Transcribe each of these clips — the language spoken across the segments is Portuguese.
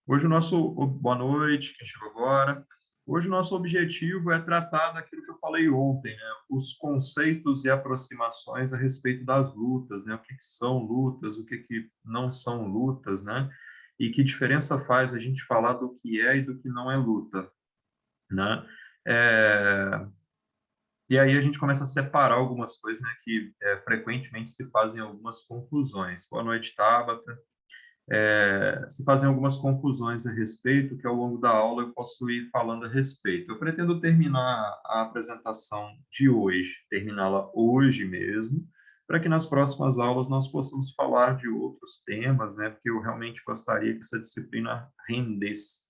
Hoje o nosso... Boa noite, quem chegou agora. Hoje o nosso objetivo é tratar daquilo que eu falei ontem, né? Os conceitos e aproximações a respeito das lutas, né? O que que são lutas, o que que não são lutas, né? E que diferença faz a gente falar do que é e do que não é luta, né? É, E aí a gente começa a separar algumas coisas, né, que frequentemente se fazem algumas confusões. Boa noite, Tabata. Se fazem algumas confusões a respeito, que ao longo da aula eu posso ir falando a respeito. Eu pretendo terminar a apresentação de hoje, terminá-la hoje mesmo, para que nas próximas aulas nós possamos falar de outros temas, né, porque eu realmente gostaria que essa disciplina rendesse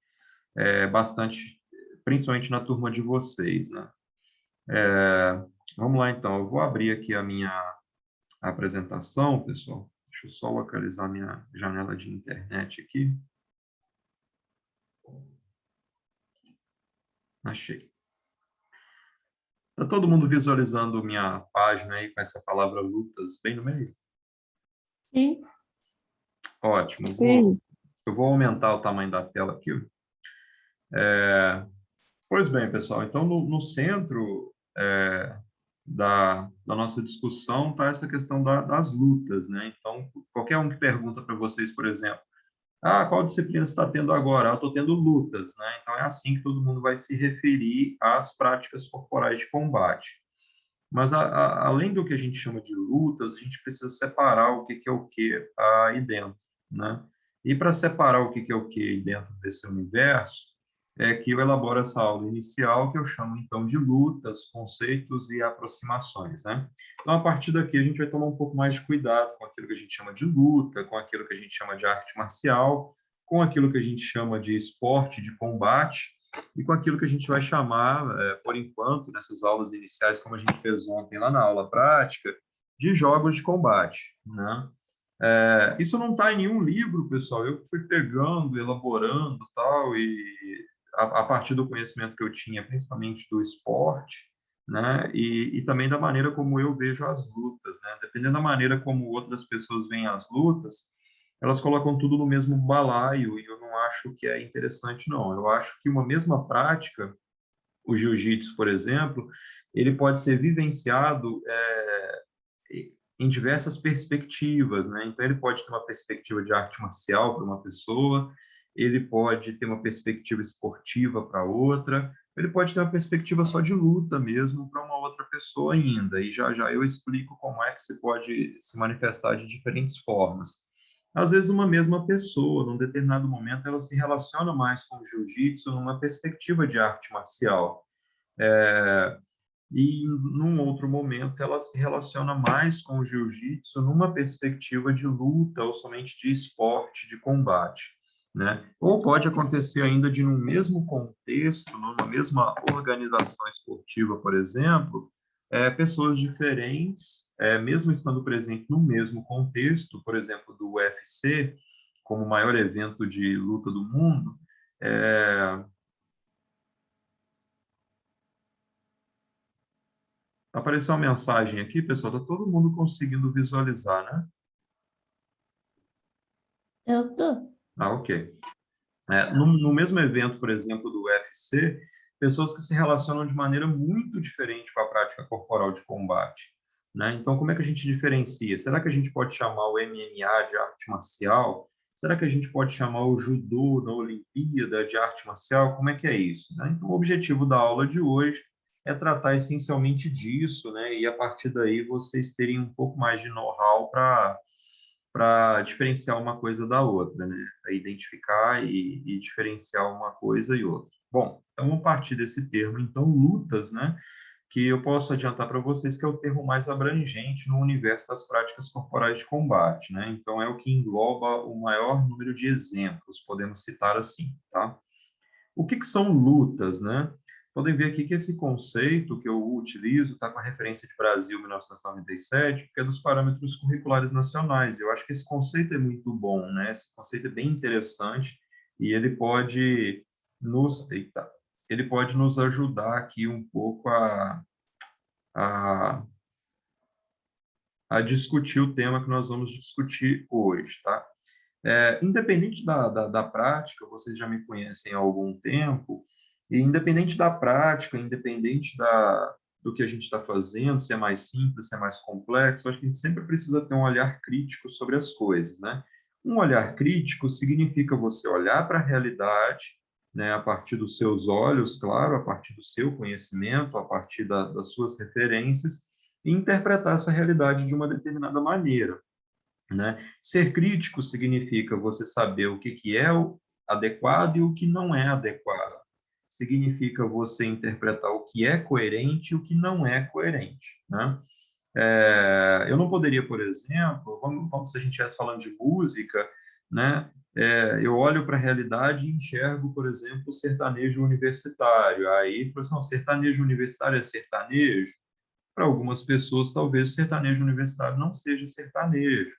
bastante, principalmente na turma de vocês, né. Vamos lá, então. Eu vou abrir aqui a minha apresentação, pessoal. Deixa eu só localizar minha janela de internet aqui. Achei. Está todo mundo visualizando minha página aí com essa palavra lutas bem no meio? Sim, Ótimo. sim. Eu vou aumentar o tamanho da tela aqui. Pois bem, pessoal. Então, no centro da nossa discussão está essa questão das lutas, né? Então, qualquer um que pergunta para vocês, por exemplo, qual disciplina você está tendo agora? Estou tendo lutas, né? Então é assim que todo mundo vai se referir às práticas corporais de combate. Mas além do que a gente chama de lutas, a gente precisa separar o que é o que aí dentro, né? E para separar o que é o que aí dentro desse universo, é que eu elaboro essa aula inicial, que eu chamo então de lutas, conceitos e aproximações, né? Então, a partir daqui, a gente vai tomar um pouco mais de cuidado com aquilo que a gente chama de luta, com aquilo que a gente chama de arte marcial, com aquilo que a gente chama de esporte de combate, e com aquilo que a gente vai chamar, por enquanto, nessas aulas iniciais, como a gente fez ontem lá na aula prática, de jogos de combate, né? Isso não está em nenhum livro, pessoal. Eu fui pegando, elaborando, tal, e a partir do conhecimento que eu tinha, principalmente do esporte, né? E também da maneira como eu vejo as lutas, né? Dependendo da maneira como outras pessoas veem as lutas, elas colocam tudo no mesmo balaio e eu não acho que é interessante, não. Eu acho que uma mesma prática, o jiu-jitsu, por exemplo, ele pode ser vivenciado em diversas perspectivas, né? Então, ele pode ter uma perspectiva de arte marcial para uma pessoa, ele pode ter uma perspectiva esportiva para outra, ele pode ter uma perspectiva só de luta mesmo para uma outra pessoa ainda. E já já eu explico como é que se pode se manifestar de diferentes formas. Às vezes, uma mesma pessoa, num determinado momento, ela se relaciona mais com o jiu-jitsu numa perspectiva de arte marcial. E, num outro momento, ela se relaciona mais com o jiu-jitsu numa perspectiva de luta ou somente de esporte, de combate, né? Ou pode acontecer ainda de, num mesmo contexto, numa mesma organização esportiva, por exemplo, pessoas diferentes, mesmo estando presentes no mesmo contexto, por exemplo, do UFC, como o maior evento de luta do mundo, é, apareceu uma mensagem aqui, pessoal, está todo mundo conseguindo visualizar, né? Eu tô. Ok. No mesmo evento, por exemplo, do UFC, pessoas que se relacionam de maneira muito diferente com a prática corporal de combate, né? Então, como é que a gente diferencia? Será que a gente pode chamar o MMA de arte marcial? Será que a gente pode chamar o judô na Olimpíada de arte marcial? Como é que é isso, né? Então, o objetivo da aula de hoje é tratar essencialmente disso, né? E a partir daí vocês terem um pouco mais de know-how para diferenciar uma coisa da outra, né? Para identificar e diferenciar uma coisa e outra. Bom, então, a partir desse termo, então, lutas, né? Que eu posso adiantar para vocês que é o termo mais abrangente no universo das práticas corporais de combate, né? Então, é o que engloba o maior número de exemplos, podemos citar assim, tá? O que são lutas, né? Podem ver aqui que esse conceito que eu utilizo está com a referência de Brasil 1997, que é dos parâmetros curriculares nacionais. Eu acho que esse conceito é muito bom, né? Esse conceito é bem interessante e eita, ele pode nos ajudar aqui um pouco a, a discutir o tema que nós vamos discutir hoje, tá? Independente da prática, vocês já me conhecem há algum tempo, e independente da prática, independente do que a gente está fazendo, se é mais simples, se é mais complexo, acho que a gente sempre precisa ter um olhar crítico sobre as coisas, né? Um olhar crítico significa você olhar para a realidade, né, a partir dos seus olhos, claro, a partir do seu conhecimento, a partir das suas referências, e interpretar essa realidade de uma determinada maneira, né? Ser crítico significa você saber o que é o adequado e o que não é adequado. Significa você interpretar o que é coerente e o que não é coerente, né? Eu não poderia, por exemplo, vamos se a gente estivesse falando de música, né? Eu olho para a realidade e enxergo, por exemplo, o sertanejo universitário. Aí, por exemplo, sertanejo universitário é sertanejo? Para algumas pessoas, talvez o sertanejo universitário não seja sertanejo.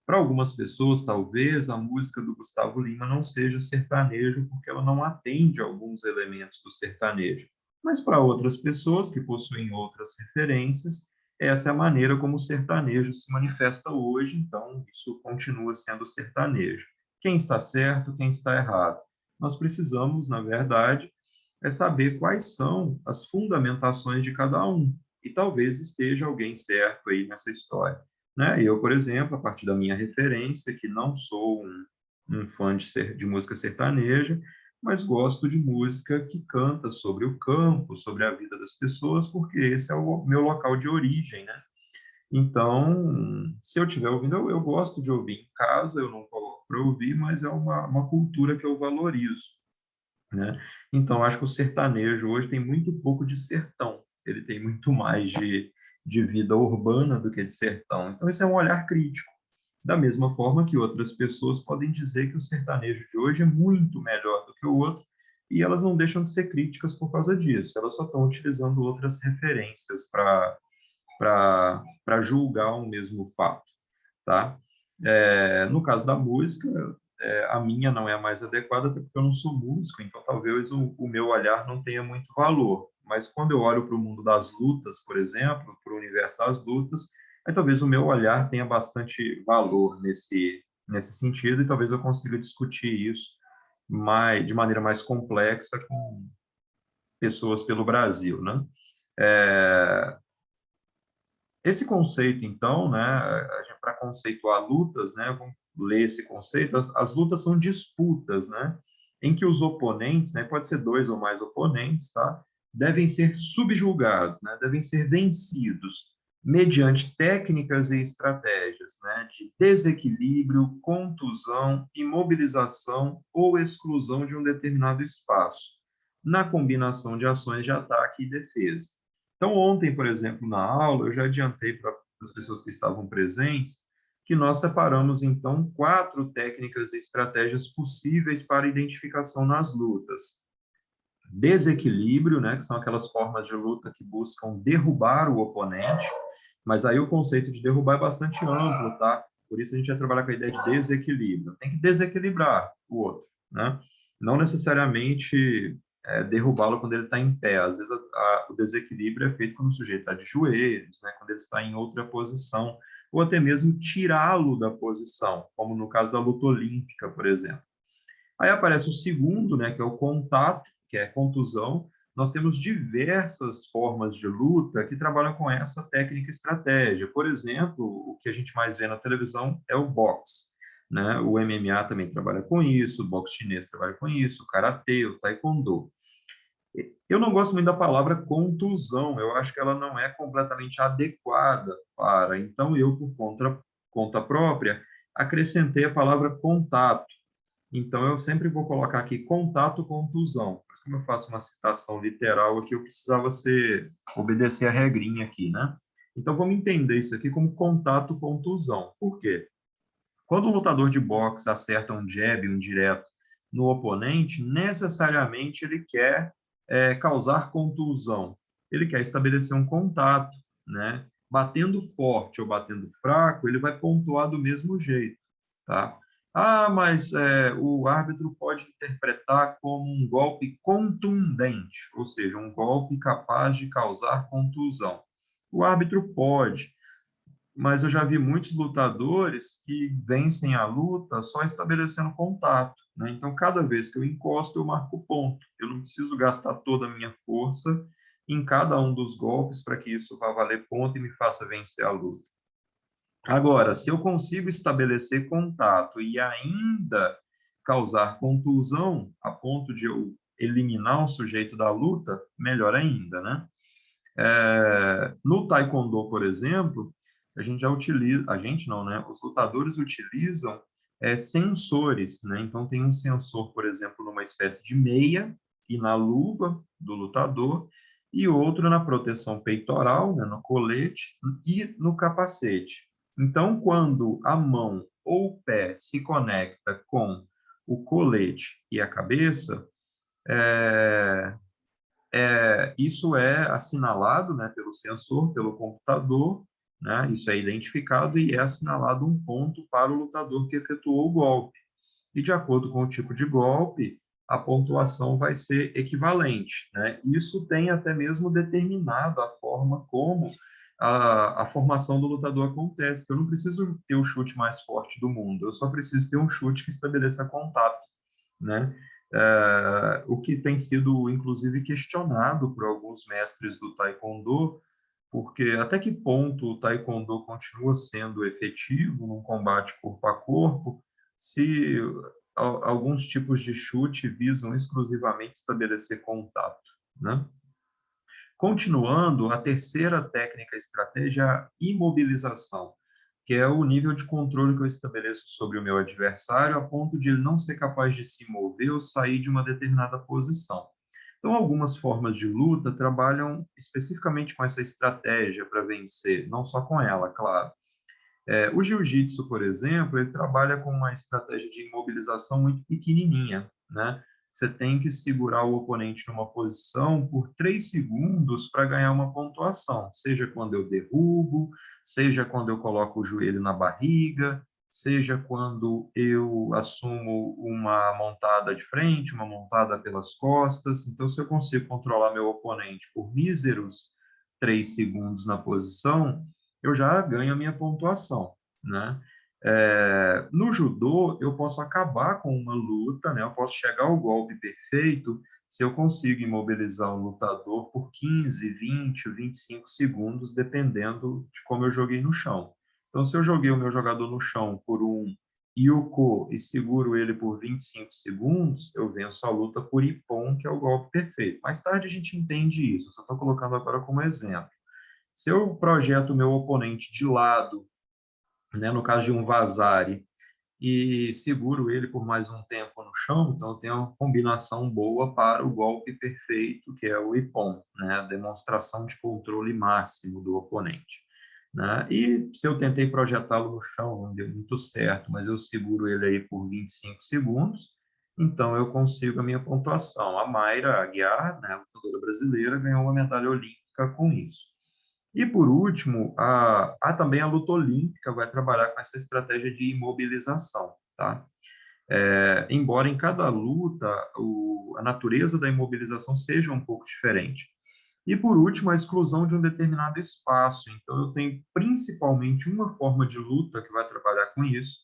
Para algumas pessoas, talvez a música do Gustavo Lima não seja sertanejo, porque ela não atende a alguns elementos do sertanejo. Mas para outras pessoas que possuem outras referências, essa é a maneira como o sertanejo se manifesta hoje, então isso continua sendo sertanejo. Quem está certo, quem está errado? Nós precisamos, na verdade, saber quais são as fundamentações de cada um. E talvez esteja alguém certo aí nessa história, né? Eu, por exemplo, a partir da minha referência, que não sou um fã de música sertaneja, mas gosto de música que canta sobre o campo, sobre a vida das pessoas, porque esse é o meu local de origem, né? Então, se eu estiver ouvindo, eu gosto de ouvir em casa, eu não coloco para ouvir, mas é uma cultura que eu valorizo, né? Então, acho que o sertanejo hoje tem muito pouco de sertão, ele tem muito mais de vida urbana do que de sertão. Então, esse é um olhar crítico. Da mesma forma que outras pessoas podem dizer que o sertanejo de hoje é muito melhor do que o outro, e elas não deixam de ser críticas por causa disso, elas só estão utilizando outras referências para julgar o mesmo fato, tá? No caso da música, a minha não é a mais adequada, até porque eu não sou músico, então talvez o meu olhar não tenha muito valor. Mas quando eu olho para o mundo das lutas, por exemplo, para o universo das lutas, aí talvez o meu olhar tenha bastante valor nesse sentido, e talvez eu consiga discutir isso de maneira mais complexa com pessoas pelo Brasil, né? É, Esse conceito, então, né, para conceituar lutas, né, vamos ler esse conceito, as lutas são disputas, né, em que os oponentes, né, pode ser dois ou mais oponentes, tá, devem ser subjugados, né, devem ser vencidos mediante técnicas e estratégias, né, de desequilíbrio, contusão, imobilização ou exclusão de um determinado espaço, na combinação de ações de ataque e defesa. Então, ontem, por exemplo, na aula, eu já adiantei para as pessoas que estavam presentes que nós separamos, então, 4 técnicas e estratégias possíveis para identificação nas lutas. Desequilíbrio, né, que são aquelas formas de luta que buscam derrubar o oponente, mas aí o conceito de derrubar é bastante amplo, tá? Por isso a gente vai trabalhar com a ideia de desequilíbrio. Tem que desequilibrar o outro, né? Não necessariamente derrubá-lo quando ele está em pé. Às vezes o desequilíbrio é feito quando o sujeito está de joelhos, né? Quando ele está em outra posição, ou até mesmo tirá-lo da posição, como no caso da luta olímpica, por exemplo. Aí aparece o segundo, né, que é o contato, que é contusão. Nós temos diversas formas de luta que trabalham com essa técnica e estratégia. Por exemplo, o que a gente mais vê na televisão é o boxe, né? O MMA também trabalha com isso, o boxe chinês trabalha com isso, o karatê, o taekwondo. Eu não gosto muito da palavra contusão, eu acho que ela não é completamente adequada para. Então, eu, por conta própria, acrescentei a palavra contato. Então, eu sempre vou colocar aqui contato contusão. Mas como eu faço uma citação literal aqui, eu precisava obedecer a regrinha aqui, né? Então, vamos entender isso aqui como contato contusão. Por quê? Quando um lutador de boxe acerta um jab, um direto no oponente, necessariamente ele quer causar contusão. Ele quer estabelecer um contato, né? Batendo forte ou batendo fraco, ele vai pontuar do mesmo jeito, tá? Ah, mas o árbitro pode interpretar como um golpe contundente, ou seja, um golpe capaz de causar contusão. O árbitro pode. mas eu já vi muitos lutadores que vencem a luta só estabelecendo contato, né? Então, cada vez que eu encosto, eu marco ponto. Eu não preciso gastar toda a minha força em cada um dos golpes para que isso vá valer ponto e me faça vencer a luta. Agora, se eu consigo estabelecer contato e ainda causar contusão a ponto de eu eliminar o sujeito da luta, melhor ainda, né? No Taekwondo, por exemplo, a gente já utiliza, a gente não, né? Os lutadores utilizam sensores, né? Então, tem um sensor, por exemplo, numa espécie de meia e na luva do lutador, e outro na proteção peitoral, né? No colete e no capacete. Então, quando a mão ou o pé se conecta com o colete e a cabeça, é, isso é assinalado, né, pelo sensor, pelo computador, né, isso é identificado e é assinalado um ponto para o lutador que efetuou o golpe. E de acordo com o tipo de golpe, a pontuação vai ser equivalente, né? Isso tem até mesmo determinado a forma como a formação do lutador acontece, que eu não preciso ter o chute mais forte do mundo, eu só preciso ter um chute que estabeleça contato, né? O que tem sido, inclusive, questionado por alguns mestres do Taekwondo, porque até que ponto o Taekwondo continua sendo efetivo num combate corpo a corpo, se alguns tipos de chute visam exclusivamente estabelecer contato, né? Continuando, a terceira técnica estratégia é a imobilização, que é o nível de controle que eu estabeleço sobre o meu adversário a ponto de ele não ser capaz de se mover ou sair de uma determinada posição. Então, algumas formas de luta trabalham especificamente com essa estratégia para vencer, não só com ela, claro. O jiu-jitsu, por exemplo, ele trabalha com uma estratégia de imobilização muito pequenininha, né? Você tem que segurar o oponente numa posição por 3 segundos para ganhar uma pontuação, seja quando eu derrubo, seja quando eu coloco o joelho na barriga, seja quando eu assumo uma montada de frente, uma montada pelas costas. Então, se eu consigo controlar meu oponente por míseros 3 segundos na posição, eu já ganho a minha pontuação, né? No judô, eu posso acabar com uma luta, né? Eu posso chegar ao golpe perfeito se eu consigo imobilizar um lutador por 15, 20, 25 segundos, dependendo de como eu joguei no chão. Então, se eu joguei o meu jogador no chão por um Yuko e seguro ele por 25 segundos, eu venço a luta por Ippon, que é o golpe perfeito. Mais tarde a gente entende isso, só estou colocando agora como exemplo. Se eu projeto o meu oponente de lado, né, no caso de um Vazari, e seguro ele por mais um tempo no chão, então eu tenho uma combinação boa para o golpe perfeito, que é o Ippon, né, a demonstração de controle máximo do oponente. Né? E se eu tentei projetá-lo no chão, não deu muito certo, mas eu seguro ele aí por 25 segundos, então eu consigo a minha pontuação. A Mayra Aguiar, né, lutadora brasileira, ganhou uma medalha olímpica com isso. E, por último, também a luta olímpica vai trabalhar com essa estratégia de imobilização, tá? Embora em cada luta a natureza da imobilização seja um pouco diferente. E, por último, a exclusão de um determinado espaço. Então, eu tenho principalmente uma forma de luta que vai trabalhar com isso,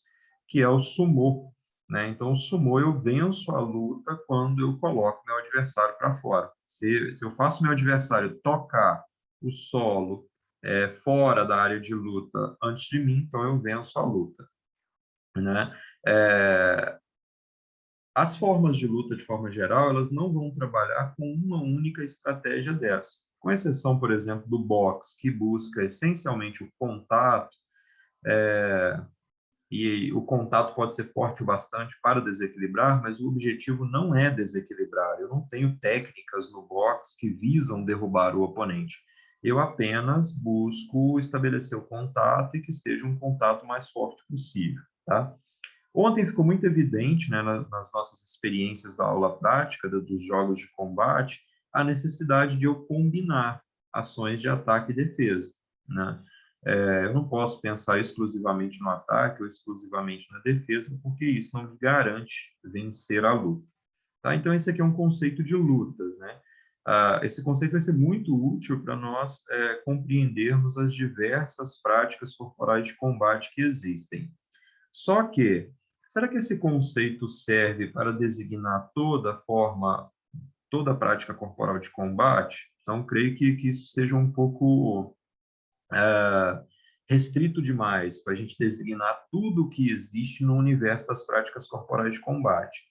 que é o sumô, né? Então, o sumô eu venço a luta quando eu coloco meu adversário para fora. Se eu faço meu adversário tocar o solo fora da área de luta antes de mim, então eu venço a luta, né? É, as formas de luta, de forma geral, elas não vão trabalhar com uma única estratégia dessa. Com exceção, por exemplo, do boxe, que busca essencialmente o contato, e o contato pode ser forte o bastante para desequilibrar, mas o objetivo não é desequilibrar. Eu não tenho técnicas no boxe que visam derrubar o oponente. Eu apenas busco estabelecer o contato e que seja um contato mais forte possível, tá? Ontem ficou muito evidente, né, nas nossas experiências da aula prática, dos jogos de combate, a necessidade de eu combinar ações de ataque e defesa, né? Eu não posso pensar exclusivamente no ataque ou exclusivamente na defesa, porque isso não me garante vencer a luta. Tá? Então, esse aqui é um conceito de lutas, né? esse conceito vai ser muito útil para nós compreendermos as diversas práticas corporais de combate que existem. Só que, será que esse conceito serve para designar toda a prática corporal de combate? Então, creio que isso seja um pouco restrito demais para a gente designar tudo o que existe no universo das práticas corporais de combate.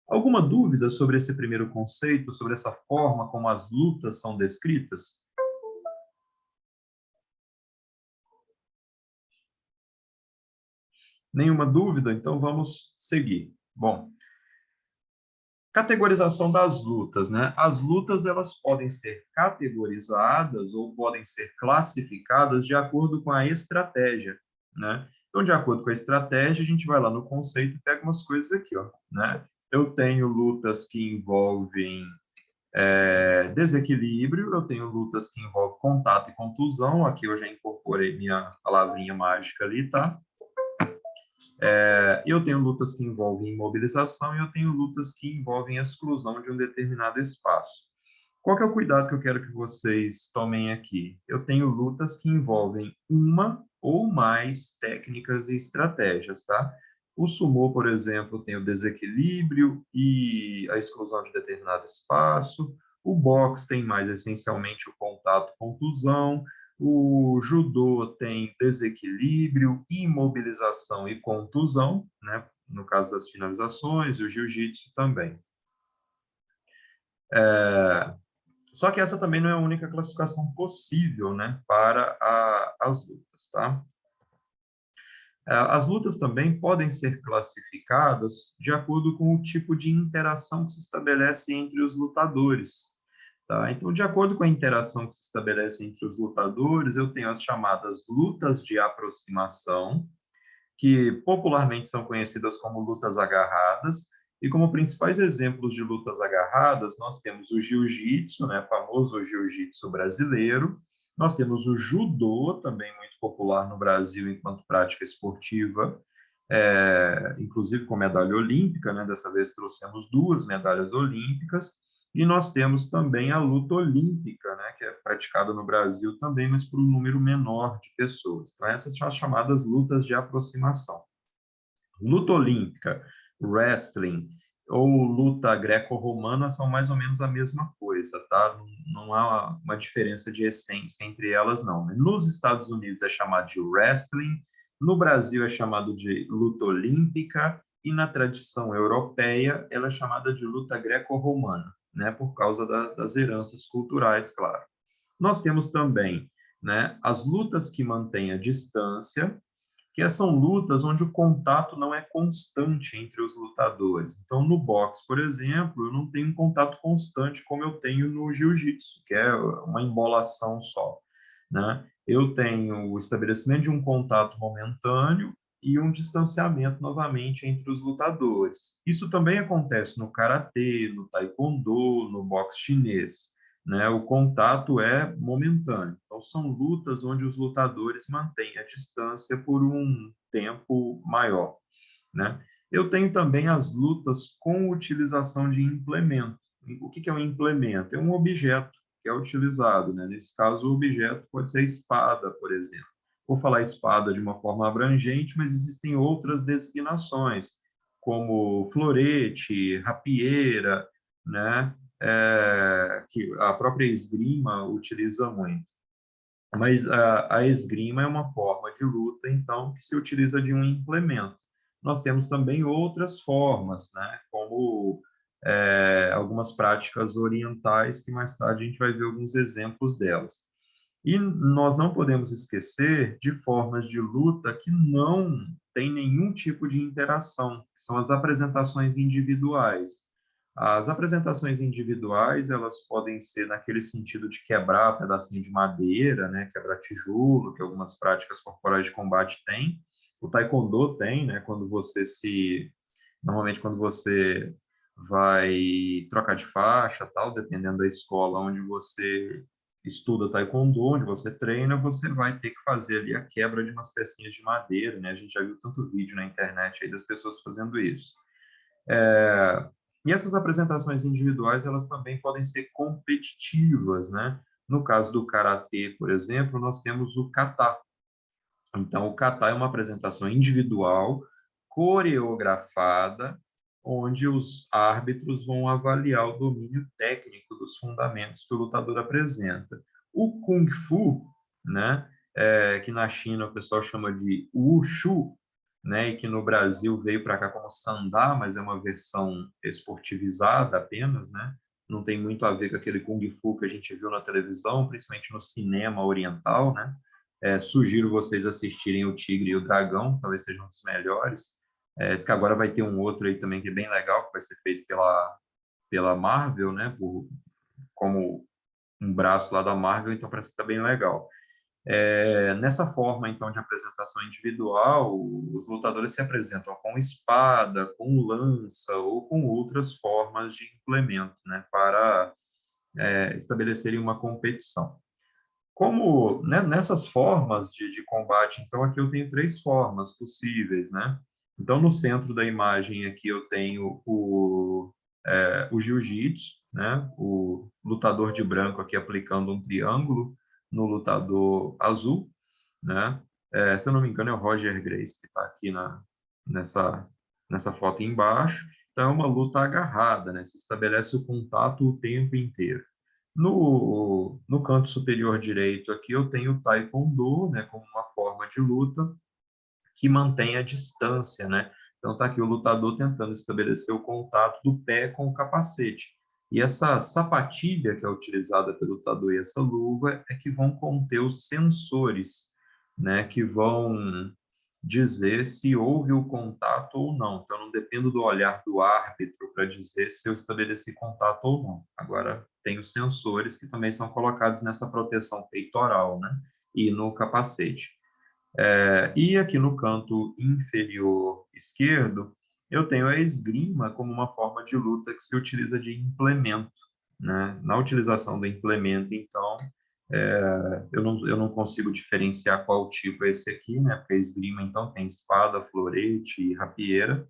Alguma dúvida sobre esse primeiro conceito, sobre essa forma como as lutas são descritas? Nenhuma dúvida? Então vamos seguir. Bom, categorização das lutas, né? As lutas elas podem ser categorizadas ou podem ser classificadas de acordo com a estratégia, né? Então, de acordo com a estratégia, a gente vai lá no conceito e pega umas coisas aqui, ó, né? Eu tenho lutas que envolvem desequilíbrio, eu tenho lutas que envolvem contato e contusão, aqui eu já incorporei minha palavrinha mágica ali, tá? Eu tenho lutas que envolvem imobilização e eu tenho lutas que envolvem exclusão de um determinado espaço. Qual que é o cuidado que eu quero que vocês tomem aqui? Eu tenho lutas que envolvem uma ou mais técnicas e estratégias, tá? O sumô, por exemplo, tem o desequilíbrio e a exclusão de determinado espaço. O boxe tem mais essencialmente o contato, contusão. O judô tem desequilíbrio, imobilização e contusão, né? No caso das finalizações, o jiu-jitsu também. Só que essa também não é a única classificação possível, né, para as lutas, tá? As lutas também podem ser classificadas de acordo com o tipo de interação que se estabelece entre os lutadores. Tá? Então, de acordo com a interação que se estabelece entre os lutadores, eu tenho as chamadas lutas de aproximação, que popularmente são conhecidas como lutas agarradas, e como principais exemplos de lutas agarradas, nós temos o jiu-jitsu, né, famoso jiu-jitsu brasileiro, nós temos o judô, também muito popular no Brasil enquanto prática esportiva, inclusive com medalha olímpica, né, dessa vez trouxemos 2 medalhas olímpicas, e nós temos também a luta olímpica, né, que é praticada no Brasil também, mas por um número menor de pessoas. Então, essas são as chamadas lutas de aproximação. Luta olímpica, wrestling ou luta greco-romana são mais ou menos a mesma coisa, tá? Não há uma diferença de essência entre elas, não. Nos Estados Unidos é chamado de wrestling, no Brasil é chamado de luta olímpica e na tradição europeia ela é chamada de luta greco-romana, né? Por causa das heranças culturais, claro. Nós temos também, né, as lutas que mantêm a distância, que são lutas onde o contato não é constante entre os lutadores. Então, no boxe, por exemplo, eu não tenho um contato constante como eu tenho no jiu-jitsu, que é uma embolação só, né? Eu tenho o estabelecimento de um contato momentâneo e um distanciamento novamente entre os lutadores. Isso também acontece no karatê, no taekwondo, no boxe chinês, né? O contato é momentâneo. Então, são lutas onde os lutadores mantêm a distância por um tempo maior, né? Eu tenho também as lutas com utilização de implemento. O que é um implemento? É um objeto que é utilizado, né? Nesse caso, o objeto pode ser a espada, por exemplo. Vou falar espada de uma forma abrangente, mas existem outras designações, como florete, rapieira, né? Que a própria esgrima utiliza muito. Mas a esgrima é uma forma de luta, então, que se utiliza de um implemento. Nós temos também outras formas, né, como algumas práticas orientais, que mais tarde a gente vai ver alguns exemplos delas. E nós não podemos esquecer de formas de luta que não têm nenhum tipo de interação, que são as apresentações individuais. As apresentações individuais, elas podem ser naquele sentido de quebrar pedacinho de madeira, né, quebrar tijolo, que algumas práticas corporais de combate têm. O taekwondo tem, né, normalmente quando você vai trocar de faixa, tal, dependendo da escola onde você estuda taekwondo, onde você treina, você vai ter que fazer ali a quebra de umas pecinhas de madeira, né? A gente já viu tanto vídeo na internet aí das pessoas fazendo isso. E essas apresentações individuais, elas também podem ser competitivas, né? No caso do karatê, por exemplo, nós temos o kata. Então, o kata é uma apresentação individual, coreografada, onde os árbitros vão avaliar o domínio técnico dos fundamentos que o lutador apresenta. O Kung Fu, né, que na China o pessoal chama de Wushu, né, e que no Brasil veio para cá como Sandá, mas é uma versão esportivizada apenas, né, não tem muito a ver com aquele Kung Fu que a gente viu na televisão, principalmente no cinema oriental, né. Sugiro vocês assistirem O Tigre e o Dragão, talvez seja um dos melhores. Diz que agora vai ter um outro aí também que é bem legal, que vai ser feito pela Marvel, né? Como um braço lá da Marvel, então parece que está bem legal. Nessa forma, então, de apresentação individual, os lutadores se apresentam com espada, com lança ou com outras formas de implemento, né? Para estabelecerem uma competição. Como, né, nessas formas de combate, então aqui eu tenho três formas possíveis, né? Então, no centro da imagem aqui eu tenho o jiu-jitsu, né? O lutador de branco aqui aplicando um triângulo no lutador azul, né? Se eu não me engano é o Roger Grace que está aqui nessa, nessa foto embaixo. Então, é uma luta agarrada, né? Se estabelece o contato o tempo inteiro. No canto superior direito aqui eu tenho o Taekwondo, né, como uma forma de luta que mantém a distância, né? Então está aqui o lutador tentando estabelecer o contato do pé com o capacete. E essa sapatilha que é utilizada pelo lutador e essa luva é que vão conter os sensores, né, que vão dizer se houve o contato ou não. Então, não dependo do olhar do árbitro para dizer se eu estabeleci contato ou não. Agora, tem os sensores que também são colocados nessa proteção peitoral, né? E no capacete. E aqui no canto inferior esquerdo, eu tenho a esgrima como uma forma de luta que se utiliza de implemento, né? Na utilização do implemento, então, eu não consigo diferenciar qual tipo é esse aqui, né? Porque a esgrima, então, tem espada, florete e rapieira.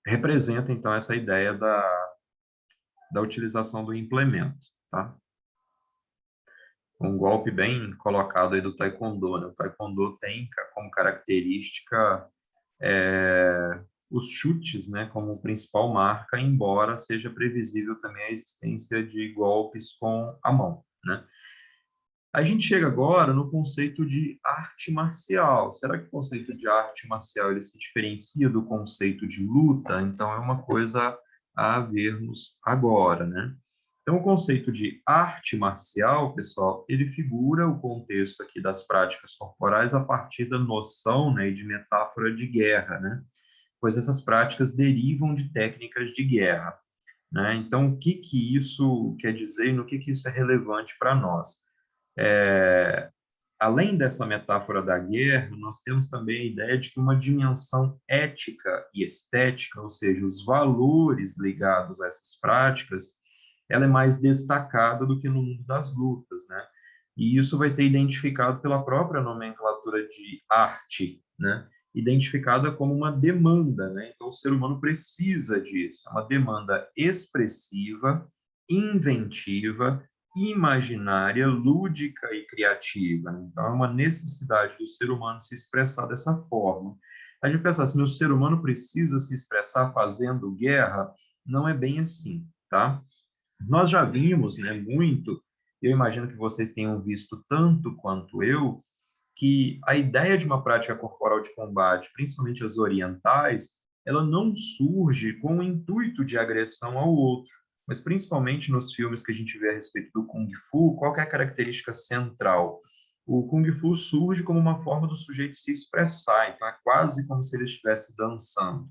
Representa, então, essa ideia da utilização do implemento, tá? Um golpe bem colocado aí do Taekwondo, né? O Taekwondo tem como característica os chutes, né, como principal marca, embora seja previsível também a existência de golpes com a mão, né? A gente chega agora no conceito de arte marcial. Será que o conceito de arte marcial ele se diferencia do conceito de luta? Então é uma coisa a vermos agora, né? Então o conceito de arte marcial, pessoal, ele figura o contexto aqui das práticas corporais a partir da noção, né, e de metáfora de guerra, né? Pois essas práticas derivam de técnicas de guerra, né? Então, o que que isso quer dizer e no que isso é relevante para nós? Além dessa metáfora da guerra, nós temos também a ideia de que uma dimensão ética e estética, ou seja, os valores ligados a essas práticas, ela é mais destacada do que no mundo das lutas, né? E isso vai ser identificado pela própria nomenclatura de arte, né? Identificada como uma demanda, né? Então, o ser humano precisa disso, é uma demanda expressiva, inventiva, imaginária, lúdica e criativa. Então, é uma necessidade do ser humano se expressar dessa forma. A gente pensa assim, o ser humano precisa se expressar fazendo guerra? Não é bem assim, tá? Nós já vimos, né, muito, eu imagino que vocês tenham visto tanto quanto eu, que a ideia de uma prática corporal de combate, principalmente as orientais, ela não surge com o intuito de agressão ao outro, mas principalmente nos filmes que a gente vê a respeito do Kung Fu, qual é a característica central? O Kung Fu surge como uma forma do sujeito se expressar, então é quase como se ele estivesse dançando.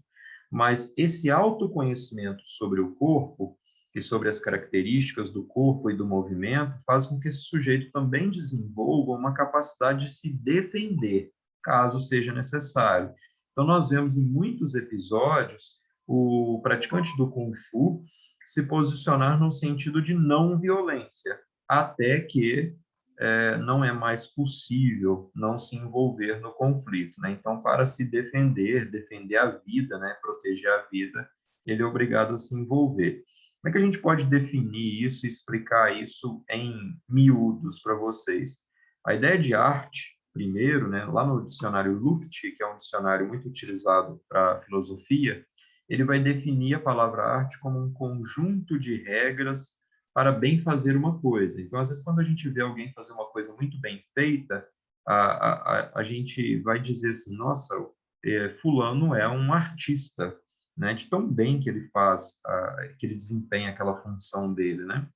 Mas esse autoconhecimento sobre o corpo e sobre as características do corpo e do movimento faz com que esse sujeito também desenvolva uma capacidade de se defender, caso seja necessário. Então, nós vemos em muitos episódios o praticante do Kung Fu se posicionar no sentido de não violência, até que não é mais possível não se envolver no conflito, né? Então, para se defender a vida, né, proteger a vida, ele é obrigado a se envolver. Como é que a gente pode definir isso e explicar isso em miúdos para vocês? A ideia de arte, primeiro, né, lá no dicionário Luft, que é um dicionário muito utilizado para filosofia, ele vai definir a palavra arte como um conjunto de regras para bem fazer uma coisa. Então, às vezes, quando a gente vê alguém fazer uma coisa muito bem feita, a gente vai dizer assim, nossa, fulano é um artista, né, de tão bem que ele faz, que ele desempenha aquela função dele, né?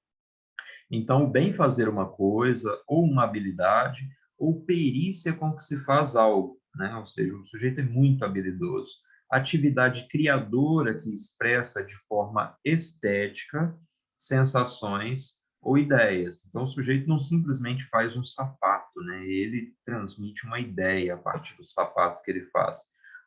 Então, o bem fazer uma coisa, ou uma habilidade, ou perícia com que se faz algo, né? Ou seja, o sujeito é muito habilidoso. Atividade criadora que expressa de forma estética sensações ou ideias. Então, o sujeito não simplesmente faz um sapato, né? Ele transmite uma ideia a partir do sapato que ele faz.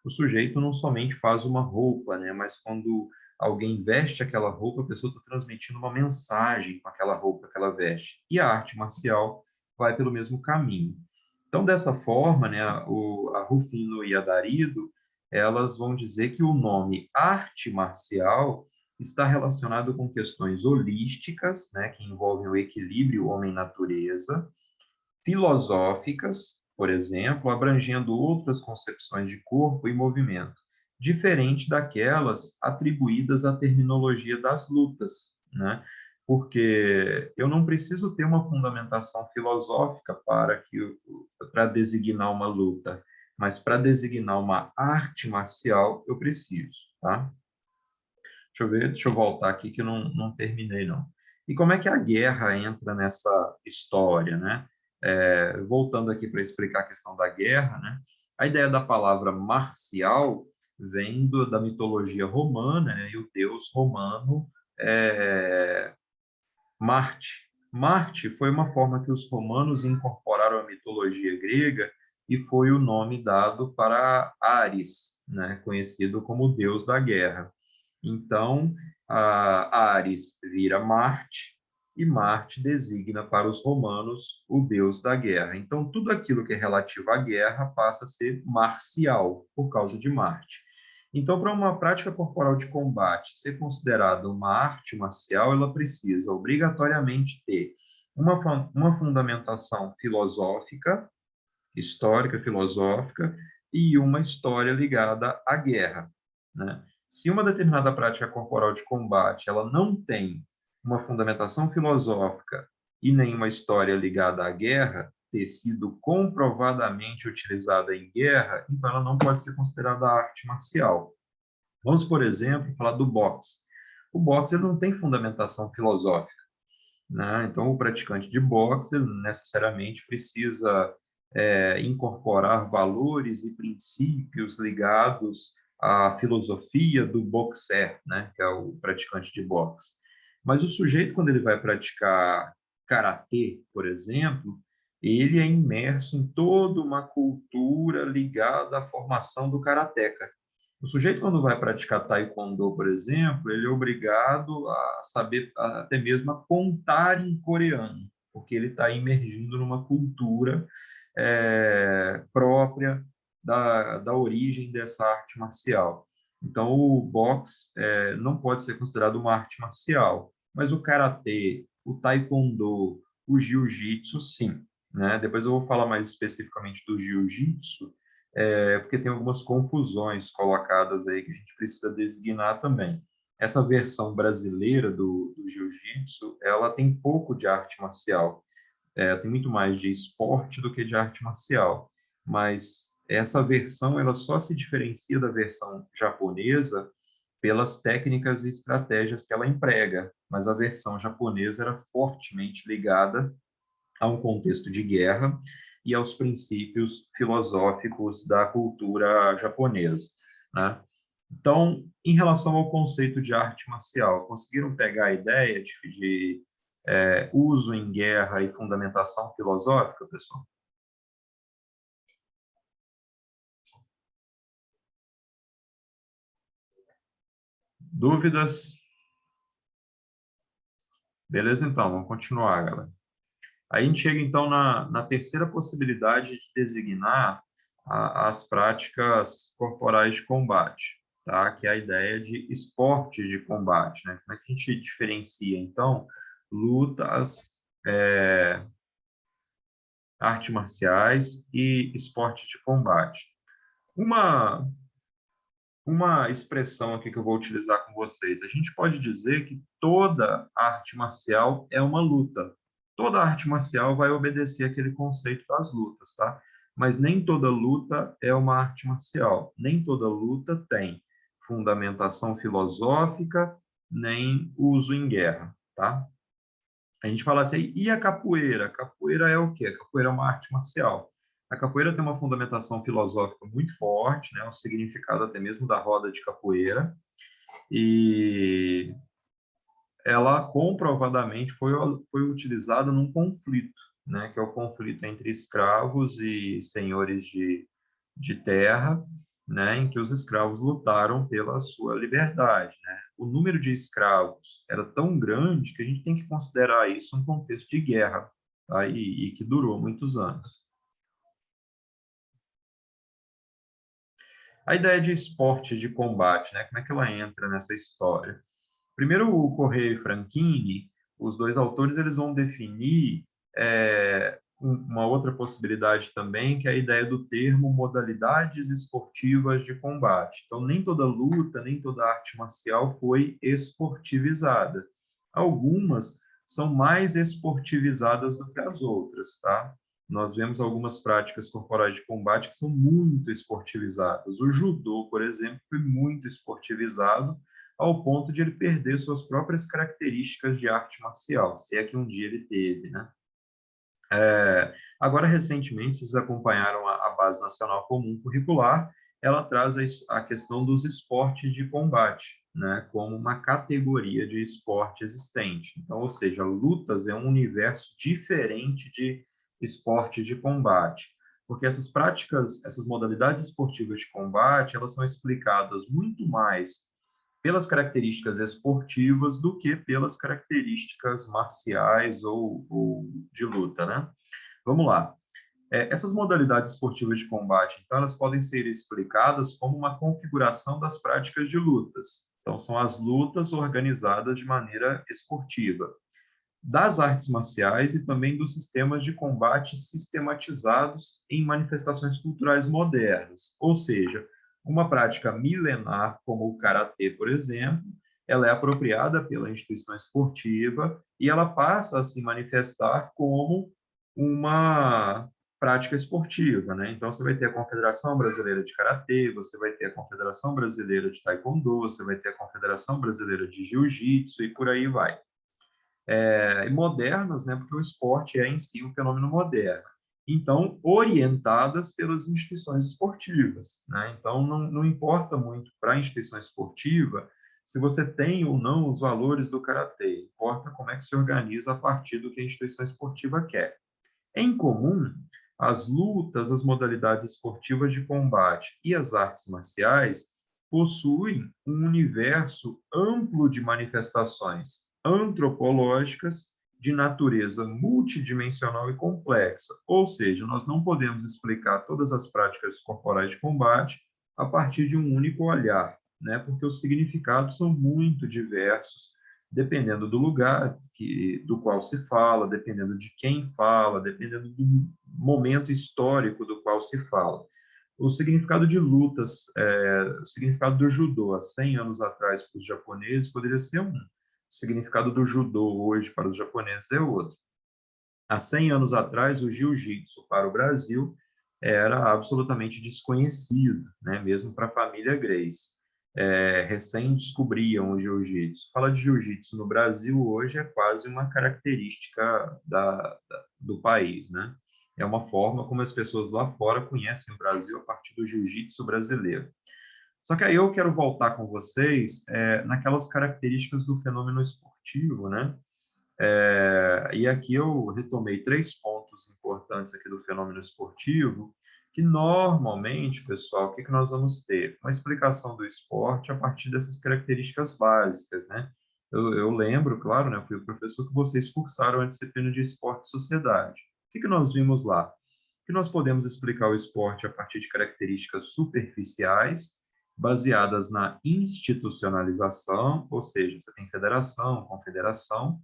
O sujeito não somente faz uma roupa, né? Mas quando alguém veste aquela roupa, a pessoa está transmitindo uma mensagem com aquela roupa que ela veste. E a arte marcial vai pelo mesmo caminho. Então, dessa forma, né, a Rufino e a Darido, elas vão dizer que o nome arte marcial está relacionado com questões holísticas, né, que envolvem o equilíbrio homem-natureza, filosóficas, por exemplo, abrangendo outras concepções de corpo e movimento, diferente daquelas atribuídas à terminologia das lutas, né? Porque eu não preciso ter uma fundamentação filosófica para designar uma luta, mas para designar uma arte marcial eu preciso, tá? Deixa eu ver, deixa eu voltar aqui que eu não terminei, não. E como é que a guerra entra nessa história, né? Voltando aqui para explicar a questão da guerra, né? A ideia da palavra marcial vem da mitologia romana, né? E o deus romano é Marte. Marte foi uma forma que os romanos incorporaram à mitologia grega e foi o nome dado para Ares, né? Conhecido como o deus da guerra. Então, Ares vira Marte e Marte designa para os romanos o deus da guerra. Então, tudo aquilo que é relativo à guerra passa a ser marcial por causa de Marte. Então, para uma prática corporal de combate ser considerada uma arte marcial, ela precisa obrigatoriamente ter uma fundamentação filosófica, histórica, filosófica, e uma história ligada à guerra, né? Se uma determinada prática corporal de combate ela não tem uma fundamentação filosófica e nenhuma história ligada à guerra, ter sido comprovadamente utilizada em guerra, então ela não pode ser considerada arte marcial. Vamos, por exemplo, falar do boxe. O boxe ele não tem fundamentação filosófica, né? Então, o praticante de boxe ele necessariamente precisa incorporar valores e princípios ligados à filosofia do boxer, né? Que é o praticante de boxe. Mas o sujeito, quando ele vai praticar karatê, por exemplo, ele é imerso em toda uma cultura ligada à formação do karateca. O sujeito, quando vai praticar taekwondo, por exemplo, ele é obrigado a saber até mesmo a contar em coreano, porque ele está imergindo numa cultura própria da origem dessa arte marcial. Então, o boxe não pode ser considerado uma arte marcial, mas o karatê, o taekwondo, o jiu-jitsu, sim. Né? Depois eu vou falar mais especificamente do jiu-jitsu, porque tem algumas confusões colocadas aí que a gente precisa designar também. Essa versão brasileira do jiu-jitsu, ela tem pouco de arte marcial, tem muito mais de esporte do que de arte marcial, mas essa versão ela só se diferencia da versão japonesa pelas técnicas e estratégias que ela emprega, mas a versão japonesa era fortemente ligada a um contexto de guerra e aos princípios filosóficos da cultura japonesa, né? Então, em relação ao conceito de arte marcial, conseguiram pegar a ideia de uso em guerra e fundamentação filosófica, pessoal? Dúvidas? Beleza, então, vamos continuar, galera. Aí a gente chega, então, na terceira possibilidade de designar as práticas corporais de combate, tá? Que é a ideia de esporte de combate, né? Como é que a gente diferencia, então, lutas, artes marciais e esporte de combate? Uma, uma expressão aqui que eu vou utilizar com vocês. A gente pode dizer que toda arte marcial é uma luta. Toda arte marcial vai obedecer aquele conceito das lutas, tá? Mas nem toda luta é uma arte marcial. Nem toda luta tem fundamentação filosófica, nem uso em guerra, tá? A gente fala assim, e a capoeira? A capoeira é o quê? A capoeira é uma arte marcial. A capoeira tem uma fundamentação filosófica muito forte, né? O significado até mesmo da roda de capoeira, e ela comprovadamente foi utilizada num conflito, né? Que é o conflito entre escravos e senhores de terra, né, em que os escravos lutaram pela sua liberdade, né? O número de escravos era tão grande que a gente tem que considerar isso um contexto de guerra, tá? E que durou muitos anos. A ideia de esporte de combate, né? Como é que ela entra nessa história? Primeiro, o Correia e Franchini, os dois autores, eles vão definir uma outra possibilidade também, que é a ideia do termo modalidades esportivas de combate. Então, nem toda luta, nem toda arte marcial foi esportivizada. Algumas são mais esportivizadas do que as outras, tá? Nós vemos algumas práticas corporais de combate que são muito esportivizadas. O judô, por exemplo, foi muito esportivizado, ao ponto de ele perder suas próprias características de arte marcial, se é que um dia ele teve, né? Agora, recentemente, vocês acompanharam a Base Nacional Comum Curricular, ela traz a questão dos esportes de combate, né, como uma categoria de esporte existente. Então, ou seja, lutas é um universo diferente de esporte de combate, porque essas práticas, essas modalidades esportivas de combate, elas são explicadas muito mais pelas características esportivas do que pelas características marciais ou de luta, né? Vamos lá. Essas modalidades esportivas de combate, então, elas podem ser explicadas como uma configuração das práticas de lutas. Então, são as lutas organizadas de maneira esportiva, das artes marciais e também dos sistemas de combate sistematizados em manifestações culturais modernas. Ou seja, uma prática milenar como o karatê, por exemplo, ela é apropriada pela instituição esportiva e ela passa a se manifestar como uma prática esportiva, né? Então você vai ter a Confederação Brasileira de Karatê, você vai ter a Confederação Brasileira de Taekwondo, você vai ter a Confederação Brasileira de Jiu-Jitsu e por aí vai. E modernas, né, porque o esporte é em si um fenômeno moderno. Então, orientadas pelas instituições esportivas, né? Então, não importa muito para a instituição esportiva se você tem ou não os valores do karatê, importa como é que se organiza a partir do que a instituição esportiva quer. Em comum, as lutas, as modalidades esportivas de combate e as artes marciais possuem um universo amplo de manifestações antropológicas de natureza multidimensional e complexa. Ou seja, nós não podemos explicar todas as práticas corporais de combate a partir de um único olhar, né? Porque os significados são muito diversos, dependendo do lugar do qual se fala, dependendo de quem fala, dependendo do momento histórico do qual se fala. O significado de lutas, o significado do judô há 100 anos atrás para os japoneses poderia ser um. O significado do judô hoje para os japoneses é outro. Há 100 anos atrás, o jiu-jitsu para o Brasil era absolutamente desconhecido, né? Mesmo para a família Grace. Recém descobriam o jiu-jitsu. Falar de jiu-jitsu no Brasil hoje é quase uma característica do país, né? É uma forma como as pessoas lá fora conhecem o Brasil a partir do jiu-jitsu brasileiro. Só que aí eu quero voltar com vocês naquelas características do fenômeno esportivo, né? E aqui eu retomei três pontos importantes aqui do fenômeno esportivo, que normalmente, pessoal, o que nós vamos ter? Uma explicação do esporte a partir dessas características básicas, né? Eu lembro, claro, né, fui o professor que vocês cursaram a disciplina de esporte e sociedade. O que nós vimos lá? Que nós podemos explicar o esporte a partir de características superficiais, baseadas na institucionalização, ou seja, você tem federação, confederação,